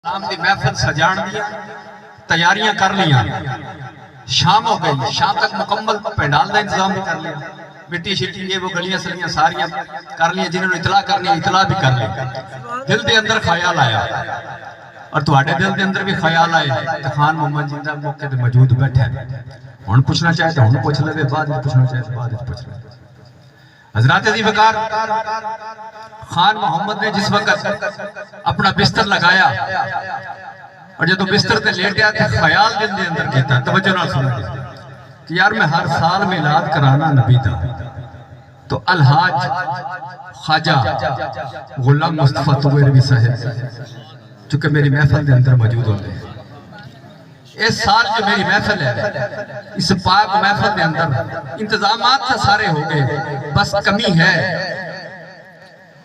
شام دی محفل سجان دیا تیاریاں کر لیا شام ہو گئی شام تک مکمل پینڈال دا انتظام بھی کر لیا مٹی شٹی یہ وہ گلیاں سلیاں ساریاں کر لیا جنہوں نے اطلاع کرنی اطلاع بھی کر لیا دل دے اندر خیال آیا اور تواڈے دل دے اندر بھی خیال آئے کہ خان محمد جی دا موقع دے موجود بیٹھے ہن پوچھنا چاہے تو ہن پوچھ لے بعد میں پوچھنا چاہے تو بعد میں پوچھ لے حضرات عزیز وقار خان محمد نے جس وقت اپنا بستر لگایا اور جب بستر تے لیٹیا تے خیال دل دے اندر کیتا توجہ نہ سنو کہ یار میں ہر سال میلاد کرانا نبی دا تو الحاج خواجہ غلام مصطفیٰ تویروی صاحب چونکہ میری محفل دے اندر موجود ہوتے ہیں اس سال جو میری محفل ہے اس پاک محفل دے اندر انتظامات سے سارے ہو گئے بس کمی ہے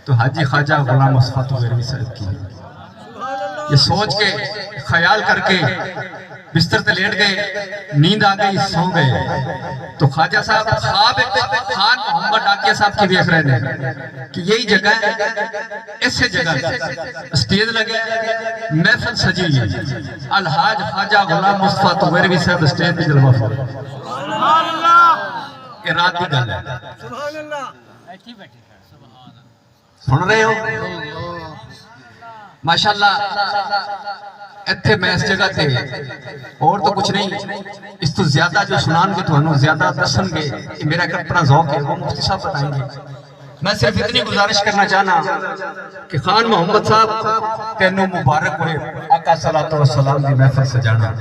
تو حاجی خواجہ غلام مصطفیٰ تویروی صاحب کی یہ سوچ کے خیال کر کے بستر تے لیٹ گئے نیند آ گئی سو گئے تو خواجہ صاحب خواب خان محمد ڈاکیہ صاحب کی دیکھ رہے ہیں کہ یہی جگہ ہے اس سے جگہ اسٹیج لگے محفل سجی الحاج خواجہ غلام مصطفیٰ تویروی صاحب اسٹیج پہ جلوہ فرمائے سبحان اللہ یہ رات کی گل ہے سبحان اللہ سن رہے ہو ماشاءاللہ اتھے میں اس جگہ تھے اور تو کچھ نہیں اس تو زیادہ جو سنان گے تو انہوں زیادہ دسن گے یہ میرا ایک اپنا ذوق ہے وہ مفتی صاحب بتائیں گے میں صرف اتنی گزارش کرنا چاہنا کہ خان محمد صاحب تینوں مبارک ہوئے آقا صلی اللہ علیہ وسلم کی محفل سجانا